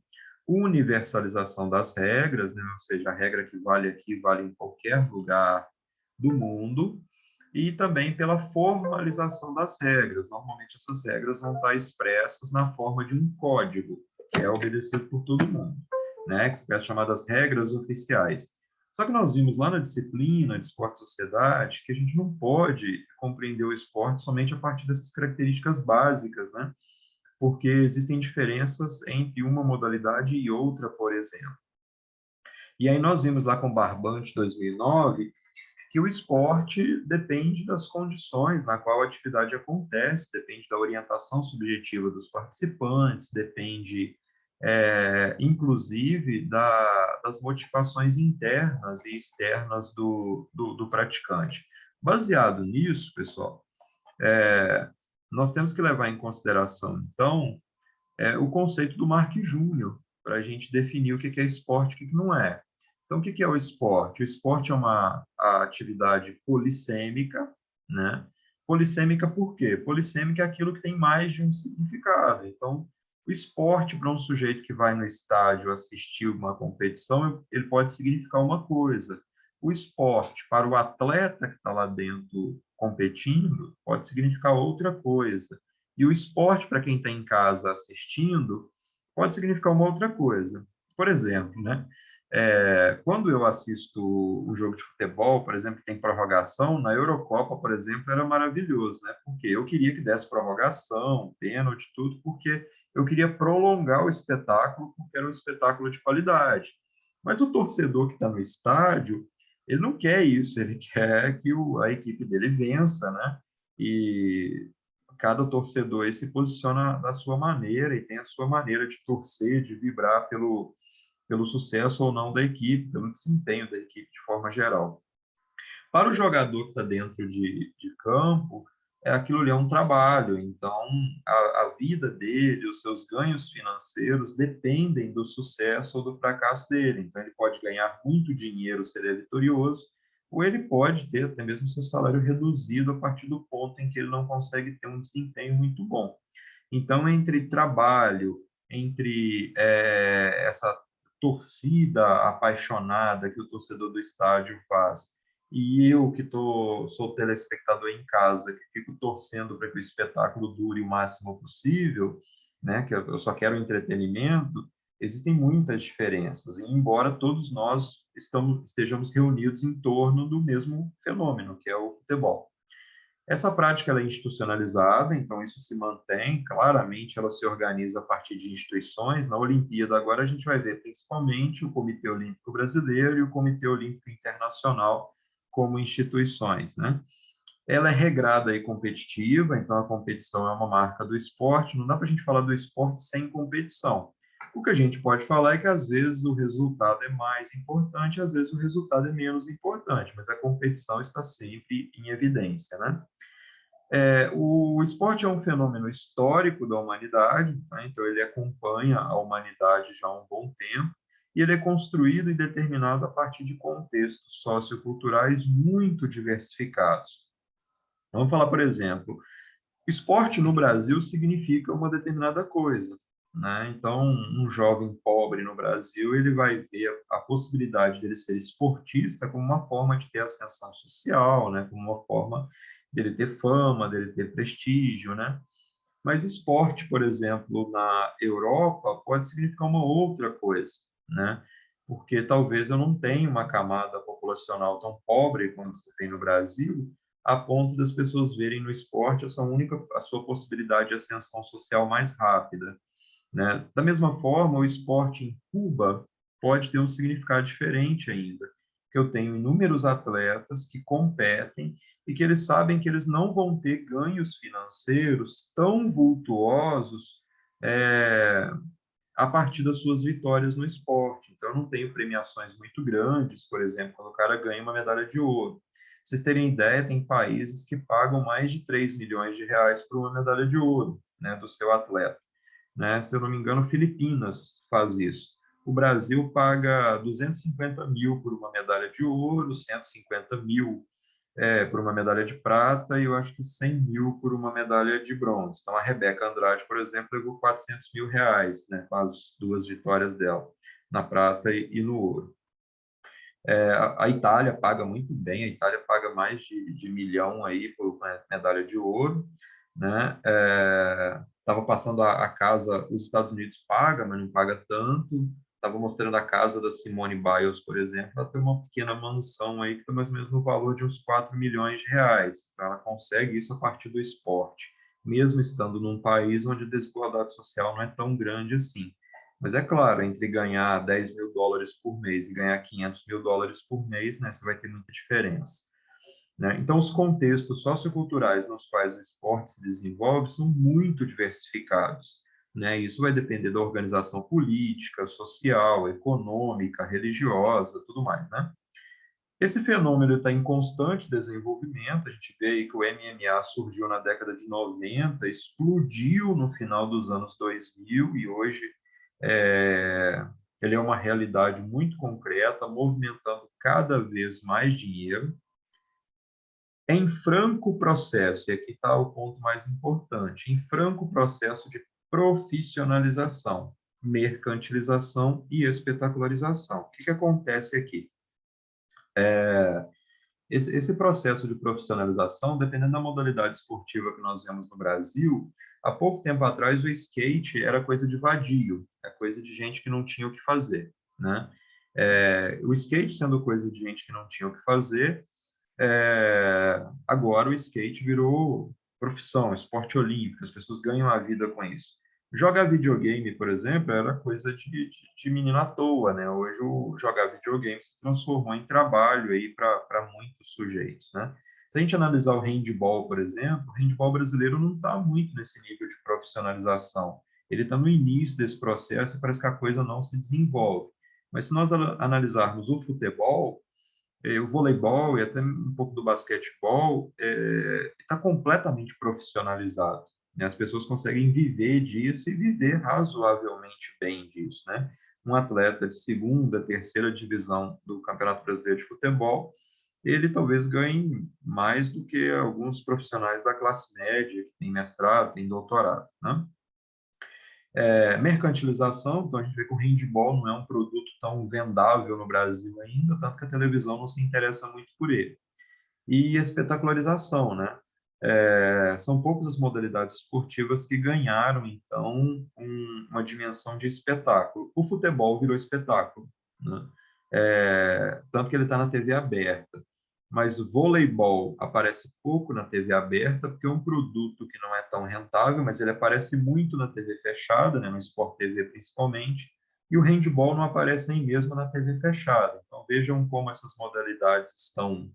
universalização das regras, né, ou seja, a regra que vale aqui vale em qualquer lugar do mundo, e também pela formalização das regras. Normalmente essas regras vão estar expressas na forma de um código, que é obedecido por todo mundo, né, que são as chamadas regras oficiais. Só que nós vimos lá na disciplina de esporte e sociedade que a gente não pode compreender o esporte somente a partir dessas características básicas, né? Porque existem diferenças entre uma modalidade e outra, por exemplo. E aí nós vimos lá com Barbante 2009 que o esporte depende das condições na qual a atividade acontece, depende da orientação subjetiva dos participantes, depende, inclusive, das motivações internas e externas do praticante. Baseado nisso, pessoal, nós temos que levar em consideração, então, o conceito do Mark Júnior, para a gente definir o que é esporte e o que não é. Então, o que é o esporte? O esporte é uma atividade polissêmica, né? Polissêmica por quê? Polissêmica é aquilo que tem mais de um significado. Então, o esporte para um sujeito que vai no estádio assistir uma competição, ele pode significar uma coisa. O esporte para o atleta que está lá dentro competindo pode significar outra coisa. E o esporte, para quem está em casa assistindo, pode significar uma outra coisa. Por exemplo, né? Quando eu assisto um jogo de futebol, por exemplo, que tem prorrogação, na Eurocopa, por exemplo, era maravilhoso, né? Porque eu queria que desse prorrogação, pênalti, tudo, porque eu queria prolongar o espetáculo, porque era um espetáculo de qualidade. Mas o torcedor que está no estádio, ele não quer isso, ele quer que a equipe dele vença, né? E cada torcedor aí se posiciona da sua maneira e tem a sua maneira de torcer, de vibrar pelo sucesso ou não da equipe, pelo desempenho da equipe de forma geral. Para o jogador que está dentro de campo, aquilo ali é um trabalho, então a vida dele, os seus ganhos financeiros dependem do sucesso ou do fracasso dele. Então ele pode ganhar muito dinheiro se ele é vitorioso, ou ele pode ter até mesmo seu salário reduzido a partir do ponto em que ele não consegue ter um desempenho muito bom. Então, entre trabalho, entre essa torcida apaixonada que o torcedor do estádio faz, e eu que sou telespectador em casa, que fico torcendo para que o espetáculo dure o máximo possível, né, que eu só quero entretenimento, existem muitas diferenças, e embora todos nós estejamos reunidos em torno do mesmo fenômeno, que é o futebol. Essa prática ela é institucionalizada, então isso se mantém, claramente ela se organiza a partir de instituições. Na Olimpíada agora a gente vai ver principalmente o Comitê Olímpico Brasileiro e o Comitê Olímpico Internacional como instituições, né? Ela é regrada e competitiva, então a competição é uma marca do esporte, não dá para a gente falar do esporte sem competição. O que a gente pode falar é que às vezes o resultado é mais importante, às vezes o resultado é menos importante, mas a competição está sempre em evidência, né? O esporte é um fenômeno histórico da humanidade, tá? Então ele acompanha a humanidade já há um bom tempo, e ele é construído e determinado a partir de contextos socioculturais muito diversificados. Vamos falar, por exemplo, esporte no Brasil significa uma determinada coisa, né? Então, um jovem pobre no Brasil, ele vai ver a possibilidade dele ser esportista como uma forma de ter ascensão social, né? Como uma forma dele ter fama, dele ter prestígio, né? Mas esporte, por exemplo, na Europa, pode significar uma outra coisa, né? Porque talvez eu não tenha uma camada populacional tão pobre quanto você tem no Brasil, a ponto das pessoas verem no esporte a sua possibilidade de ascensão social mais rápida, né? Da mesma forma, o esporte em Cuba pode ter um significado diferente ainda, que eu tenho inúmeros atletas que competem e que eles sabem que eles não vão ter ganhos financeiros tão vultuosos é, a partir das suas vitórias no esporte. Então, eu não tenho premiações muito grandes, por exemplo, quando o cara ganha uma medalha de ouro. Pra vocês terem ideia, tem países que pagam mais de 3 milhões de reais por uma medalha de ouro, né, do seu atleta. né? Se eu não me engano, Filipinas faz isso. O Brasil paga 250 mil por uma medalha de ouro, 150 mil por uma medalha de prata e eu acho que 100 mil por uma medalha de bronze. Então, a Rebeca Andrade, por exemplo, levou 400 mil reais, né, com as duas vitórias dela, na prata e no ouro. A Itália paga muito bem, a Itália paga mais de milhão aí por uma medalha de ouro, né? Estava passando a casa, os Estados Unidos paga, mas não paga tanto. Estava mostrando a casa da Simone Biles, por exemplo, ela tem uma pequena mansão aí que está mais ou menos no valor de uns 4 milhões de reais. Então, ela consegue isso a partir do esporte, mesmo estando num país onde a desigualdade social não é tão grande assim. Mas é claro, entre ganhar 10 mil dólares por mês e ganhar 500 mil dólares por mês, né, você vai ter muita diferença, né? Então, os contextos socioculturais nos quais o esporte se desenvolve são muito diversificados, né? Isso vai depender da organização política, social, econômica, religiosa, tudo mais, né? Esse fenômeno está em constante desenvolvimento. A gente vê aí que o MMA surgiu na década de 90, explodiu no final dos anos 2000 e hoje é, ele é uma realidade muito concreta, movimentando cada vez mais dinheiro em franco processo, e aqui está o ponto mais importante, em franco processo de profissionalização, mercantilização e espetacularização. O que acontece aqui? Esse processo de profissionalização, dependendo da modalidade esportiva que nós vemos no Brasil, há pouco tempo atrás o skate era coisa de vadio, é coisa de gente que não tinha o que fazer, né? O skate sendo coisa de gente que não tinha o que fazer, agora o skate virou profissão, esporte olímpico, as pessoas ganham a vida com isso. Jogar videogame, por exemplo, era coisa de menino à toa, né? Hoje o jogar videogame se transformou em trabalho aí para muitos sujeitos, né? Se a gente analisar o handball, por exemplo, o handball brasileiro não está muito nesse nível de profissionalização. Ele está no início desse processo e parece que a coisa não se desenvolve. Mas se nós analisarmos o futebol, o voleibol e até um pouco do basquetebol está completamente profissionalizado, né? As pessoas conseguem viver disso e viver razoavelmente bem disso, né? Um atleta de segunda, terceira divisão do Campeonato Brasileiro de Futebol, ele talvez ganhe mais do que alguns profissionais da classe média, que tem mestrado, tem doutorado, né? Mercantilização, então a gente vê que o handball não é um produto tão vendável no Brasil ainda, tanto que a televisão não se interessa muito por ele. E espetacularização, né? São poucas as modalidades esportivas que ganharam, então, uma dimensão de espetáculo. O futebol virou espetáculo, né? Tanto que ele está na TV aberta. Mas o voleibol aparece pouco na TV aberta, porque é um produto que não é tão rentável, mas ele aparece muito na TV fechada, né, no Sport TV principalmente, e o handball não aparece nem mesmo na TV fechada. Então vejam como essas modalidades estão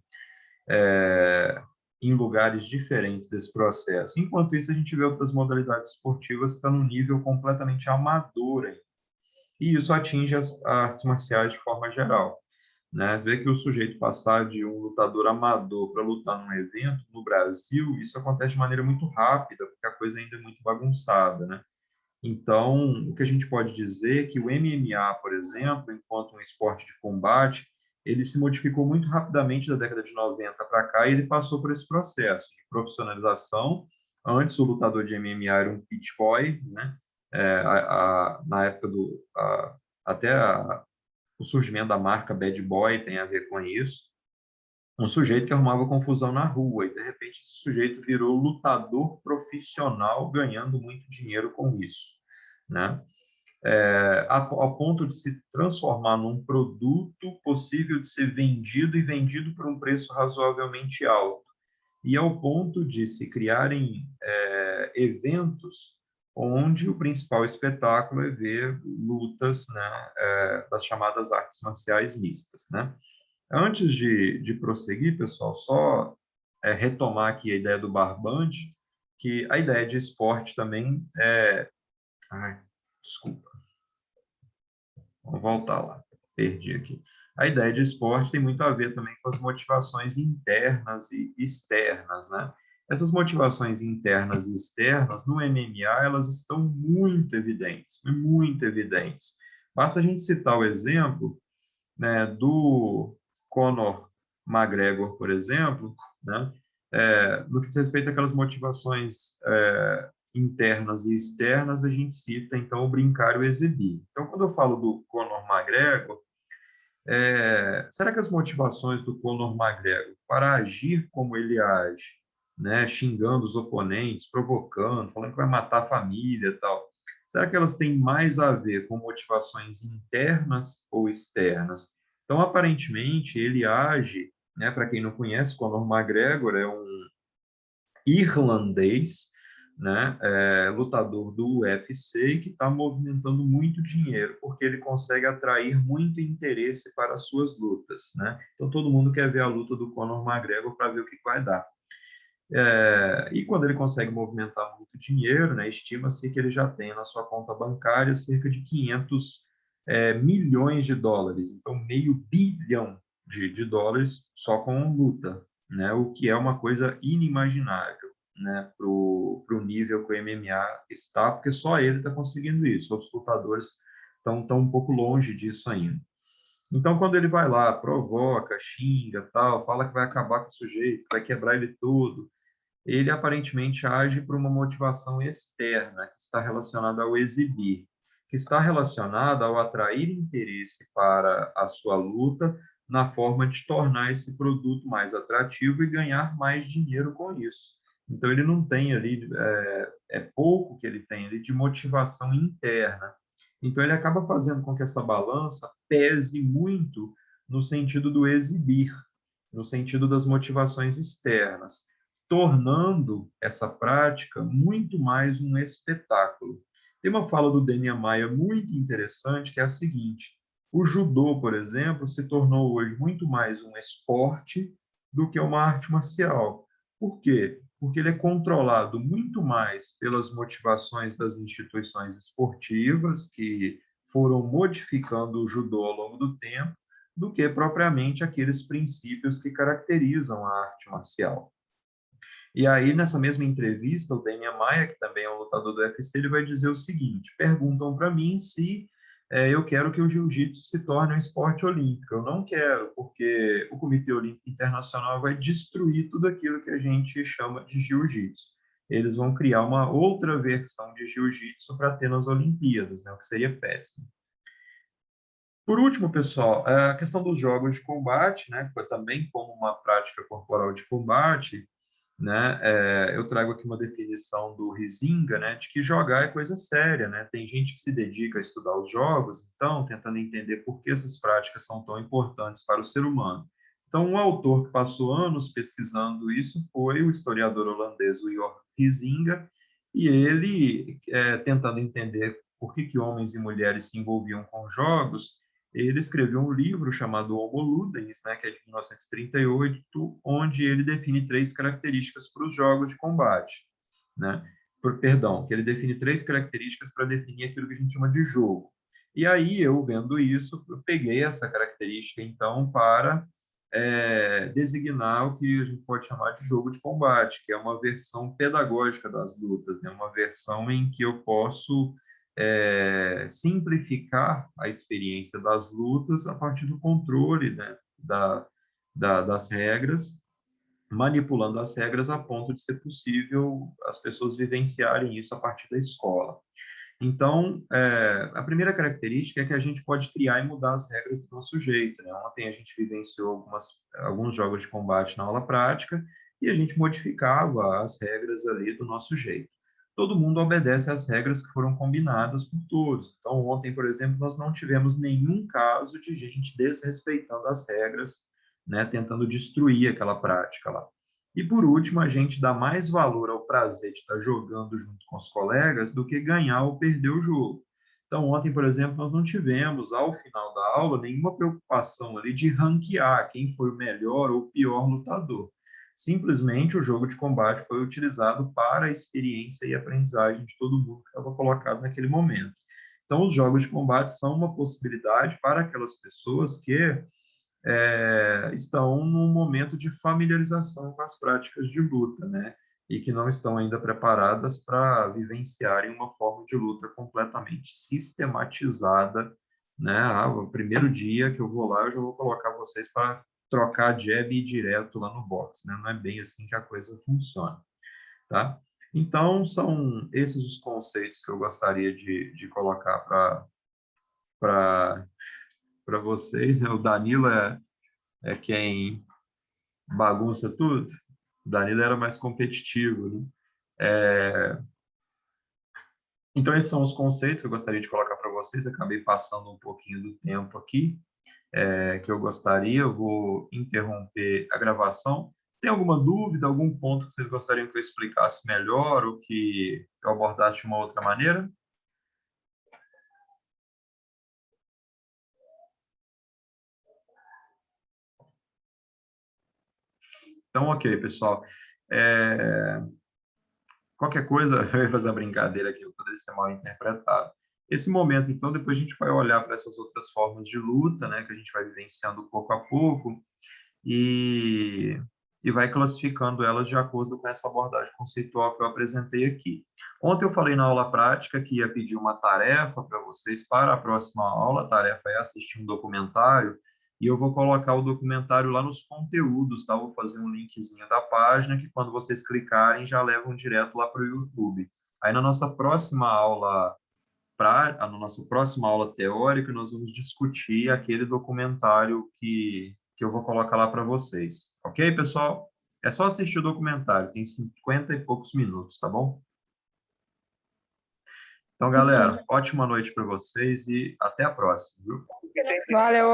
em lugares diferentes desse processo. Enquanto isso, a gente vê outras modalidades esportivas que estão num nível completamente amador ainda. E isso atinge as artes marciais de forma geral, né? Você vê que o sujeito passar de um lutador amador para lutar num evento no Brasil, isso acontece de maneira muito rápida, porque a coisa ainda é muito bagunçada, né? Então, o que a gente pode dizer é que o MMA, por exemplo, enquanto um esporte de combate, ele se modificou muito rapidamente da década de 90 para cá e ele passou por esse processo de profissionalização. Antes, o lutador de MMA era um pit boy, né? Na época até o surgimento da marca Bad Boy tem a ver com isso. Um sujeito que arrumava confusão na rua e, de repente, esse sujeito virou lutador profissional, ganhando muito dinheiro com isso, né? A ponto de se transformar num produto possível de ser vendido e vendido por um preço razoavelmente alto. E ao ponto de se criarem eventos onde o principal espetáculo é ver lutas, né, das chamadas artes marciais mistas, né? Antes de prosseguir, pessoal, só retomar aqui a ideia do barbante, que a ideia de esporte também é... Ai, desculpa. Vamos voltar lá. Perdi aqui. A ideia de esporte tem muito a ver também com as motivações internas e externas, né? Essas motivações internas e externas, no MMA, elas estão muito evidentes, muito evidentes. Basta a gente citar o exemplo, né, do Conor McGregor, por exemplo, né, no que diz respeito àquelas motivações internas e externas, a gente cita, então, o brincar e o exibir. Então, quando eu falo do Conor McGregor, será que as motivações do Conor McGregor para agir como ele age, né, xingando os oponentes, provocando, falando que vai matar a família e tal, será que elas têm mais a ver com motivações internas ou externas? Então, aparentemente, ele age, né, para quem não conhece, Conor McGregor é um irlandês, né, lutador do UFC, que está movimentando muito dinheiro, porque ele consegue atrair muito interesse para as suas lutas, né? Então todo mundo quer ver a luta do Conor McGregor para ver o que vai dar. E quando ele consegue movimentar muito dinheiro, né, estima-se que ele já tem na sua conta bancária cerca de 500 milhões de dólares, então meio bilhão de dólares só com luta, né, o que é uma coisa inimaginável, né, para o nível que o MMA está, porque só ele está conseguindo isso, outros lutadores estão um pouco longe disso ainda. Então, quando ele vai lá, provoca, xinga, tal, fala que vai acabar com o sujeito, vai quebrar ele todo, ele aparentemente age por uma motivação externa, que está relacionada ao exibir, que está relacionada ao atrair interesse para a sua luta na forma de tornar esse produto mais atrativo e ganhar mais dinheiro com isso. Então, ele não tem ali, é pouco que ele tem ali de motivação interna. Então, ele acaba fazendo com que essa balança pese muito no sentido do exibir, no sentido das motivações externas, tornando essa prática muito mais um espetáculo. Tem uma fala do Demian Maia muito interessante, que é a seguinte: o judô, por exemplo, se tornou hoje muito mais um esporte do que uma arte marcial. Por quê? Porque ele é controlado muito mais pelas motivações das instituições esportivas, que foram modificando o judô ao longo do tempo, do que propriamente aqueles princípios que caracterizam a arte marcial. E aí, nessa mesma entrevista, o Demian Maia, que também é um lutador do UFC, ele vai dizer o seguinte: perguntam para mim se eu quero que o jiu-jitsu se torne um esporte olímpico. Eu não quero, porque o Comitê Olímpico Internacional vai destruir tudo aquilo que a gente chama de jiu-jitsu. Eles vão criar uma outra versão de jiu-jitsu para ter nas Olimpíadas, né, o que seria péssimo. Por último, pessoal, a questão dos jogos de combate, né, também como uma prática corporal de combate, né, eu trago aqui uma definição do Huizinga, né, de que jogar é coisa séria, né? Tem gente que se dedica a estudar os jogos, então, tentando entender por que essas práticas são tão importantes para o ser humano. Então, um autor que passou anos pesquisando isso foi o historiador holandês Jor Huizinga, e ele, tentando entender por que homens e mulheres se envolviam com jogos, ele escreveu um livro chamado Homo Ludens, né, que é de 1938, onde ele define três características para os jogos de combate, né? Perdão, que ele define três características para definir aquilo que a gente chama de jogo. E aí, eu vendo isso, eu peguei essa característica, então, para designar o que a gente pode chamar de jogo de combate, que é uma versão pedagógica das lutas, né? Uma versão em que eu posso simplificar a experiência das lutas a partir do controle, né, das regras, manipulando as regras a ponto de ser possível as pessoas vivenciarem isso a partir da escola. Então, a primeira característica é que a gente pode criar e mudar as regras do nosso jeito, né? Ontem a gente vivenciou alguns jogos de combate na aula prática e a gente modificava as regras ali do nosso jeito. Todo mundo obedece às regras que foram combinadas por todos. Então, ontem, por exemplo, nós não tivemos nenhum caso de gente desrespeitando as regras, né? Tentando destruir aquela prática lá. E, por último, a gente dá mais valor ao prazer de estar jogando junto com os colegas do que ganhar ou perder o jogo. Então, ontem, por exemplo, nós não tivemos, ao final da aula, nenhuma preocupação ali de ranquear quem foi o melhor ou pior lutador. Simplesmente o jogo de combate foi utilizado para a experiência e aprendizagem de todo mundo que estava colocado naquele momento. Então, os jogos de combate são uma possibilidade para aquelas pessoas que estão num momento de familiarização com as práticas de luta, né? e que não estão ainda preparadas para vivenciarem uma forma de luta completamente sistematizada, né? O primeiro dia que eu vou lá, eu já vou colocar vocês para trocar jab e ir direto lá no box, né? Não é bem assim que a coisa funciona, tá? Então, são esses os conceitos que eu gostaria de colocar para vocês, né? O Danilo é quem bagunça tudo. O Danilo era mais competitivo, né? Então, esses são os conceitos que eu gostaria de colocar para vocês. Acabei passando um pouquinho do tempo aqui, que eu gostaria. Eu vou interromper a gravação. Tem alguma dúvida, algum ponto que vocês gostariam que eu explicasse melhor ou que eu abordasse de uma outra maneira? Então, ok, pessoal. Qualquer coisa, eu ia fazer uma brincadeira aqui, eu poderia ser mal interpretado. Esse momento, então, depois a gente vai olhar para essas outras formas de luta, né, que a gente vai vivenciando pouco a pouco, e, e vai classificando elas de acordo com essa abordagem conceitual que eu apresentei aqui. Ontem eu falei na aula prática que ia pedir uma tarefa para vocês para a próxima aula. A tarefa é assistir um documentário, e eu vou colocar o documentário lá nos conteúdos, tá? Vou fazer um linkzinho da página que quando vocês clicarem já levam direto lá para o YouTube. Aí na nossa próxima aula na nossa próxima aula teórica, nós vamos discutir aquele documentário que eu vou colocar lá para vocês. Ok, pessoal? É só assistir o documentário, tem 50 e poucos minutos, tá bom? Então, Ok. galera, ótima noite para vocês e até a próxima, viu? Valeu.